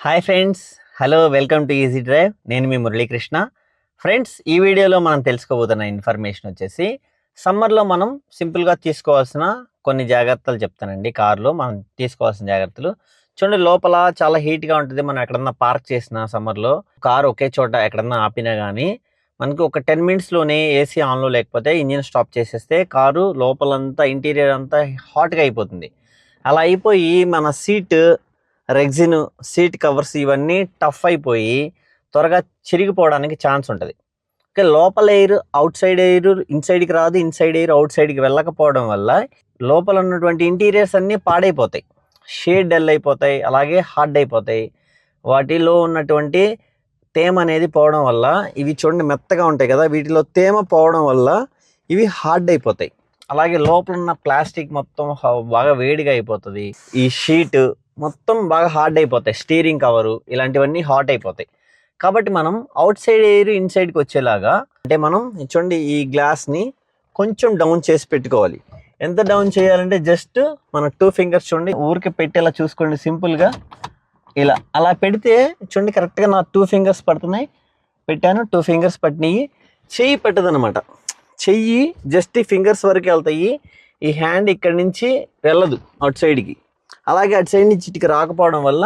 Hi friends, hello, welcome to easy drive. నేను మీ Muralikrishna. Friends, ఈ వీడియోలో మనం తెలుసుకోబోతున్న ఇన్ఫర్మేషన్ వచ్చేసి సమ్మర్లో మనం సింపుల్గా తీసుకోవాల్సిన కొన్ని జాగ్రత్తలు చెప్తానండి. కారులో మనం తీసుకోవాల్సిన జాగ్రత్తలు చూడండి. లోపల చాలా హీట్గా ఉంటుంది. మనం ఎక్కడన్నా పార్క్ చేసిన సమ్మర్లో కారు ఒకే చోట ఎక్కడన్నా ఆపినా కానీ మనకి ఒక 10 మినిట్స్లోనే ఏసీ ఆన్లో లేకపోతే ఇంజిన్ స్టాప్ చేసేస్తే కారు లోపలంతా ఇంటీరియర్ అంతా హాట్గా అయిపోతుంది. అలా అయిపోయి మన రెగ్జిన్ సీట్ కవర్స్ ఇవన్నీ టఫ్ అయిపోయి త్వరగా చిరిగిపోవడానికి ఛాన్స్ ఉంటుంది. ఓకే, లోపల ఎయిర్ అవుట్ సైడ్ ఎయిర్ ఇన్సైడ్కి రాదు, ఇన్సైడ్ ఎయిర్ అవుట్ సైడ్కి వెళ్ళకపోవడం వల్ల లోపల ఉన్నటువంటి ఇంటీరియర్స్ అన్నీ పాడైపోతాయి, షేడ్ డల్ అయిపోతాయి, అలాగే హార్డ్ అయిపోతాయి. వాటిలో ఉన్నటువంటి తేమ అనేది పోవడం వల్ల ఇవి చూడండి మెత్తగా ఉంటాయి కదా, వీటిలో తేమ పోవడం వల్ల ఇవి హార్డ్ అయిపోతాయి. అలాగే లోపల ఉన్న ప్లాస్టిక్ మొత్తం బాగా వేడిగా అయిపోతుంది. ఈ షీట్ మొత్తం బాగా హార్డ్ అయిపోతాయి. స్టీరింగ్ కవరు ఇలాంటివన్నీ హాట్ అయిపోతాయి. కాబట్టి మనం అవుట్ సైడ్ ఎయిర్ ఇన్సైడ్కి వచ్చేలాగా అంటే మనం చూడండి ఈ గ్లాస్ని కొంచెం డౌన్ చేసి పెట్టుకోవాలి. ఎంత డౌన్ చేయాలంటే జస్ట్ మన 2 ఫింగర్స్ చూడండి ఊరికి పెట్టేలా చూసుకోండి. సింపుల్గా ఇలా అలా పెడితే చూడండి కరెక్ట్గా నా 2 ఫింగర్స్ పడుతున్నాయి. పెట్టాను, 2 ఫింగర్స్ పట్టినాయి. చెయ్యి పెట్టదనమాట. చెయ్యి జస్ట్ ఈ ఫింగర్స్ వరకు వెళ్తాయి. ఈ హ్యాండ్ ఇక్కడి నుంచి వెళ్ళదు అవుట్ సైడ్కి. అలాగే అటు సైడ్ నుంచి ఇటుకి రాకపోవడం వల్ల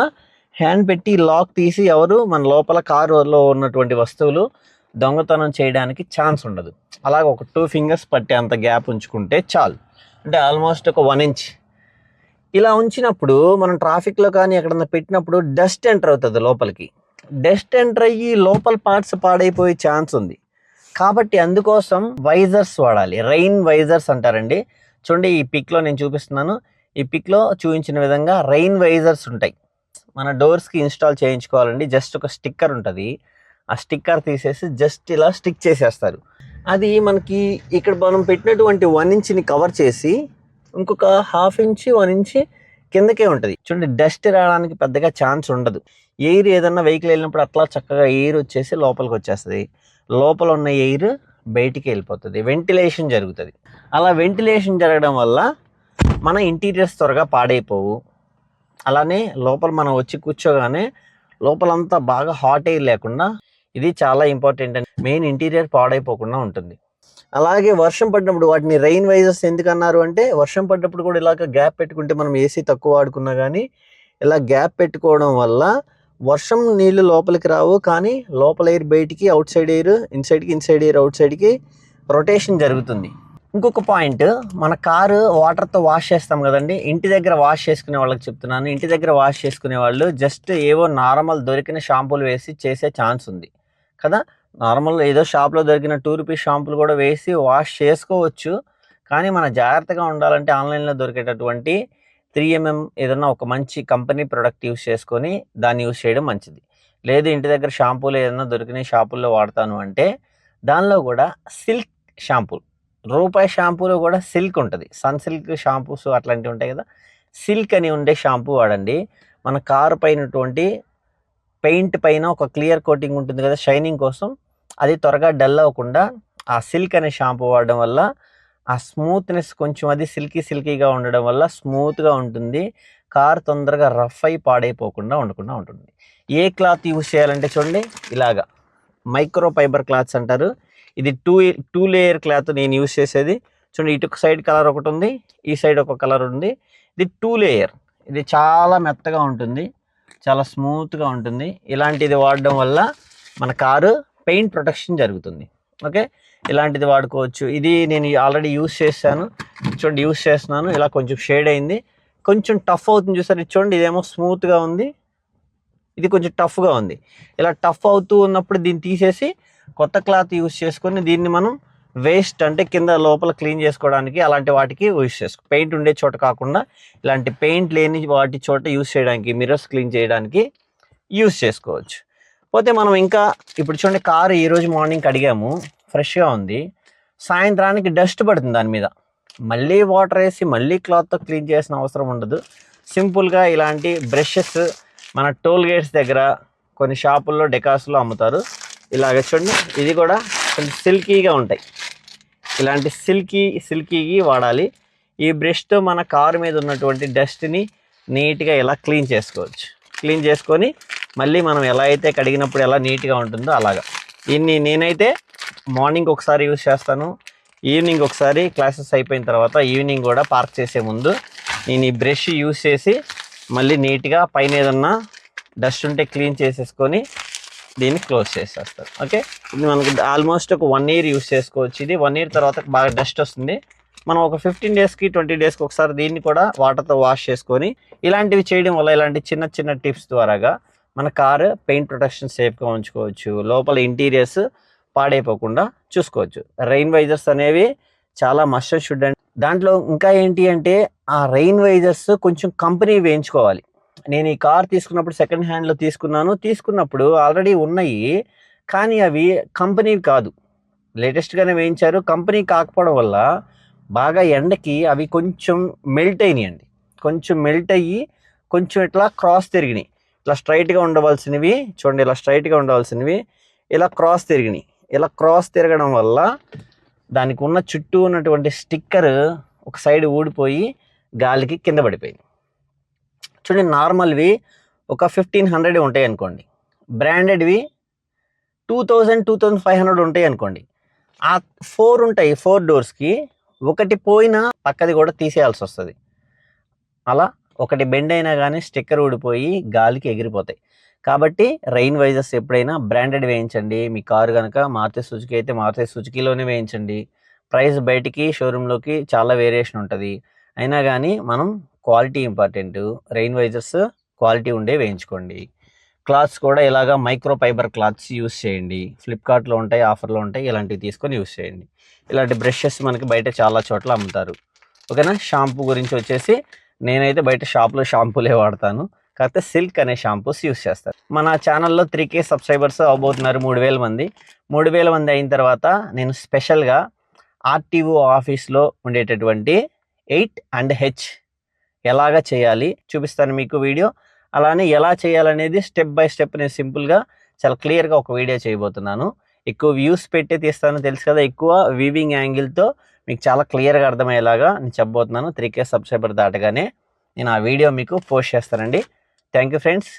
హ్యాండ్ పెట్టి లాక్ తీసి ఎవరు మన లోపల కారులో ఉన్నటువంటి వస్తువులు దొంగతనం చేయడానికి ఛాన్స్ ఉండదు. అలాగే ఒక 2 ఫింగర్స్ పట్టి అంత గ్యాప్ ఉంచుకుంటే చాలు. అంటే ఆల్మోస్ట్ ఒక 1 ఇంచ్ ఇలా ఉంచినప్పుడు మనం ట్రాఫిక్లో కానీ ఎక్కడన్నా పెట్టినప్పుడు డస్ట్ ఎంటర్ అవుతుంది లోపలికి. డస్ట్ ఎంటర్ అయ్యి లోపల పార్ట్స్ పాడైపోయే ఛాన్స్ ఉంది. కాబట్టి అందుకోసం వైజర్స్ వాడాలి. రెయిన్ వైజర్స్ అంటారండి. చూడండి ఈ పిక్లో నేను చూపిస్తున్నాను. ఈ పిక్లో చూపించిన విధంగా రెయిన్ వైజర్స్ ఉంటాయి. మన డోర్స్కి ఇన్స్టాల్ చేయించుకోవాలండి. జస్ట్ ఒక స్టిక్కర్ ఉంటుంది. ఆ స్టిక్కర్ తీసేసి జస్ట్ ఇలా స్టిక్ చేసేస్తారు. అది మనకి ఇక్కడ మనం పెట్టినటువంటి 1 ఇంచ్ని కవర్ చేసి ఇంకొక 1/2 ఇంచ్ 1 ఇంచ్ కిందకే ఉంటుంది. చూడండి డస్ట్ రావడానికి పెద్దగా ఛాన్స్ ఉండదు. ఎయిర్ ఏదన్నా వెహికల్ వెళ్ళినప్పుడు అట్లా చక్కగా ఎయిర్ వచ్చేసి లోపలికి వచ్చేస్తుంది. లోపల ఉన్న ఎయిర్ బయటికి వెళ్ళిపోతుంది. వెంటిలేషన్ జరుగుతుంది. అలా వెంటిలేషన్ జరగడం వల్ల మన ఇంటీరియర్స్ త్వరగా పాడైపోవు. అలానే లోపల మనం వచ్చి కూర్చోగానే లోపలంతా బాగా హాట్ ఎయిర్ లేకుండా, ఇది చాలా ఇంపార్టెంట్ అండి. మెయిన్ ఇంటీరియర్ పాడైపోకుండా ఉంటుంది. అలాగే వర్షం పడినప్పుడు వాటిని రెయిన్ వైజర్స్ ఎందుకు అన్నారు అంటే, వర్షం పడినప్పుడు కూడా ఇలాగ గ్యాప్ పెట్టుకుంటే మనం ఏసీ తక్కువ వాడుకున్నా కానీ ఇలా గ్యాప్ పెట్టుకోవడం వల్ల వర్షం నీళ్ళు లోపలికి రావు, కానీ లోపల ఎయిర్ బయటికి, అవుట్ సైడ్ ఎయిర్ ఇన్సైడ్కి, ఇన్సైడ్ ఎయిర్ అవుట్ సైడ్కి రొటేషన్ జరుగుతుంది. ఇంకొక పాయింట్, మన కారు వాటర్తో వాష్ చేస్తాం కదండి. ఇంటి దగ్గర వాష్ చేసుకునే వాళ్ళకి చెప్తున్నాను. ఇంటి దగ్గర వాష్ చేసుకునే వాళ్ళు జస్ట్ ఏవో నార్మల్ దొరికిన షాంపూలు వేసి చేసే ఛాన్స్ ఉంది కదా. నార్మల్ ఏదో షాప్లో దొరికిన 2 రూపీస్ షాంపూలు కూడా వేసి వాష్ చేసుకోవచ్చు. కానీ మన జాగ్రత్తగా ఉండాలంటే ఆన్లైన్లో దొరికేటటువంటి 3mm ఏదన్నా ఒక మంచి కంపెనీ ప్రోడక్ట్ యూస్ చేసుకొని దాన్ని యూస్ చేయడం మంచిది. లేదు ఇంటి దగ్గర షాంపూలు ఏదన్నా దొరికిన షాంపూల్లో వాడతాను అంటే దానిలో కూడా సిల్క్ షాంపూలు, రూపాయి షాంపూలో కూడా సిల్క్ ఉంటుంది. సన్ సిల్క్ షాంపూస్ అట్లాంటివి ఉంటాయి కదా, సిల్క్ అని ఉండే షాంపూ వాడండి. మన కారు పైనటువంటి పెయింట్ పైన ఒక క్లియర్ కోటింగ్ ఉంటుంది కదా షైనింగ్ కోసం, అది త్వరగా డల్ అవ్వకుండా ఆ సిల్క్ అనే షాంపూ వాడడం వల్ల ఆ స్మూత్నెస్ కొంచెం అది సిల్కీగా ఉండడం వల్ల స్మూత్గా ఉంటుంది. కార్ తొందరగా రఫ్ అయి పాడైపోకుండా ఉండకుండా ఉంటుంది. ఏ క్లాత్ యూజ్ చేయాలంటే చూడండి ఇలాగా మైక్రో ఫైబర్ క్లాత్స్ అంటారు. ఇది 2 లేయర్ క్లాత్ నేను యూజ్ చేసేది. చూడండి ఇటు సైడ్ కలర్ ఒకటి ఉంది, ఈ సైడ్ ఒక కలర్ ఉంది. ఇది 2 లేయర్. ఇది చాలా మెత్తగా ఉంటుంది, చాలా స్మూత్గా ఉంటుంది. ఇలాంటిది వాడడం వల్ల మన కారు పెయింట్ ప్రొటెక్షన్ జరుగుతుంది. ఓకే, ఇలాంటిది వాడుకోవచ్చు. ఇది నేను ఆల్రెడీ యూజ్ చేశాను. చూడండి యూజ్ చేస్తున్నాను. ఇలా కొంచెం షేడ్ అయింది, కొంచెం టఫ్ అవుతుంది చూసారు. ఇది చూడండి ఇదేమో స్మూత్గా ఉంది, ఇది కొంచెం టఫ్గా ఉంది. ఇలా టఫ్ అవుతూ ఉన్నప్పుడు దీన్ని తీసేసి కొత్త క్లాత్ యూజ్ చేసుకొని దీన్ని మనం వేస్ట్ అంటే కింద లోపల క్లీన్ చేసుకోవడానికి అలాంటి వాటికి యూజ్ చేసుకో. పెయింట్ ఉండే చోట కాకుండా ఇలాంటి పెయింట్ లేని వాటి చోట యూజ్ చేయడానికి, మిర్రర్స్ క్లీన్ చేయడానికి యూజ్ చేసుకోవచ్చు. పోతే మనం ఇంకా ఇప్పుడు చూడండి కారు ఈరోజు మార్నింగ్ కడిగాము, ఫ్రెష్గా ఉంది. సాయంత్రానికి డస్ట్ పడుతుంది దాని మీద. మళ్ళీ వాటర్ వేసి మళ్ళీ క్లాత్తో క్లీన్ చేసిన అవసరం ఉండదు. సింపుల్గా ఇలాంటి బ్రషెస్ మన టోల్ గేట్స్ దగ్గర కొన్ని షాపుల్లో డెకాస్లో అమ్ముతారు. ఇలాగ చూడండి ఇది కూడా కొంచెం సిల్కీగా ఉంటాయి. ఇలాంటి సిల్కీ వాడాలి. ఈ బ్రష్తో మన కారు మీద ఉన్నటువంటి డస్ట్ని నీట్గా ఇలా క్లీన్ చేసుకోవచ్చు. క్లీన్ చేసుకొని మళ్ళీ మనం ఎలా అయితే కడిగినప్పుడు ఎలా నీట్గా ఉంటుందో అలాగా. దీన్ని నేనైతే మార్నింగ్ ఒకసారి యూజ్ చేస్తాను, ఈవినింగ్ ఒకసారి క్లాసెస్ అయిపోయిన తర్వాత, ఈవినింగ్ కూడా పార్క్ చేసే ముందు నేను ఈ బ్రష్ యూజ్ చేసి మళ్ళీ నీట్గా పైన ఏదన్నా డస్ట్ ఉంటే క్లీన్ చేసేసుకొని దీన్ని క్లోజ్ చేసేస్తాను. ఓకే, ఇది మనకి ఆల్మోస్ట్ ఒక 1 year యూజ్ చేసుకోవచ్చు. ఇది 1 year తర్వాత బాగా డస్ట్ వస్తుంది. మనం ఒక 15 daysకి 20 daysకి ఒకసారి దీన్ని కూడా వాటర్తో వాష్ చేసుకొని ఇలాంటివి చేయడం వల్ల, ఇలాంటి చిన్న చిన్న టిప్స్ ద్వారాగా మన కారు పెయింట్ ప్రొటెక్షన్ సేఫ్గా ఉంచుకోవచ్చు, లోపల ఇంటీరియర్స్ పాడైపోకుండా చూసుకోవచ్చు. రెయిన్ వైజర్స్ అనేవి చాలా మస్ట్ అండ్ షుడ్ అండి. దాంట్లో ఇంకా ఏంటి అంటే ఆ రెయిన్ వైజర్స్ కొంచెం కంపెనీ వేయించుకోవాలి. నేను ఈ కార్ తీసుకున్నప్పుడు సెకండ్ హ్యాండ్లో తీసుకున్నప్పుడు ఆల్రెడీ ఉన్నాయి, కానీ అవి కంపెనీవి కాదు, లేటెస్ట్గానే వేయించారు. కంపెనీ కాకపోవడం వల్ల బాగా ఎండకి అవి కొంచెం మెల్ట్ అయినాయండి. కొంచెం మెల్ట్ అయ్యి కొంచెం ఇట్లా క్రాస్ తిరిగినాయి. ఇట్లా స్ట్రైట్గా ఉండవలసినవి చూడండి, ఇలా స్ట్రైట్గా ఉండవలసినవి ఇలా క్రాస్ తిరిగినాయి. ఇలా క్రాస్ తిరగడం వల్ల దానికి ఉన్న చుట్టూ ఉన్నటువంటి స్టిక్కర్ ఒక సైడ్ ఊడిపోయి గాలికి కింద పడిపోయింది. చూడండి, నార్మల్వి ఒక 1500 ఉంటాయి అనుకోండి, బ్రాండెడ్వి 2000-2500 ఉంటాయి అనుకోండి. ఆ 4 ఉంటాయి, 4 డోర్స్కి ఒకటి పోయినా పక్కది కూడా తీసేయాల్సి వస్తుంది. అలా ఒకటి బెండ్ అయినా కానీ స్టిక్కర్ ఊడిపోయి గాలికి ఎగిరిపోతాయి. కాబట్టి రెయిన్ వైజర్స్ ఎప్పుడైనా బ్రాండెడ్ వేయించండి. మీ కారు కనుక మారుతి సుజుకి అయితే మారుతి సుజుకిలోనే వేయించండి. ప్రైస్ బయటికి షోరూంలోకి చాలా వేరియేషన్ ఉంటుంది. అయినా కానీ మనం quality important. Rain visors quality ఉండే వేయించుకోండి. క్లాత్స్ కూడా ఇలాగా మైక్రో ఫైబర్ క్లాత్స్ యూస్ చేయండి. ఫ్లిప్కార్ట్లో ఉంటాయి, ఆఫర్లో ఉంటాయి, ఇలాంటివి తీసుకొని యూస్ చేయండి. ఇలాంటి బ్రషెస్ మనకి బయట చాలా చోట్ల అమ్ముతారు. ఓకేనా. షాంపూ గురించి వచ్చేసి నేనైతే బయట షాప్లో షాంపూలే వాడతాను, కాకపోతే సిల్క్ అనే షాంపూస్ యూస్ చేస్తారు. మన ఛానల్లో 3K సబ్స్క్రైబర్స్ అవబోతున్నారు, 3000 మంది. 3000 మంది అయిన తర్వాత నేను స్పెషల్గా ఆర్టీఓ ఆఫీస్లో ఉండేటటువంటి 8 and H ఎలాగా చేయాలి చూపిస్తాను మీకు వీడియో. అలానే ఎలా చేయాలనేది స్టెప్ బై స్టెప్ నేను సింపుల్గా చాలా క్లియర్గా ఒక వీడియో చేయబోతున్నాను. ఎక్కువ వ్యూస్ పెట్టి తీస్తాను తెలుసు కదా, ఎక్కువ వీవింగ్ యాంగిల్తో మీకు చాలా క్లియర్గా అర్థమయ్యేలాగా నేను చెప్పబోతున్నాను. 3K సబ్స్క్రైబర్ దాటగానే నేను ఆ వీడియో మీకు పోస్ట్ చేస్తానండి. Thank you friends.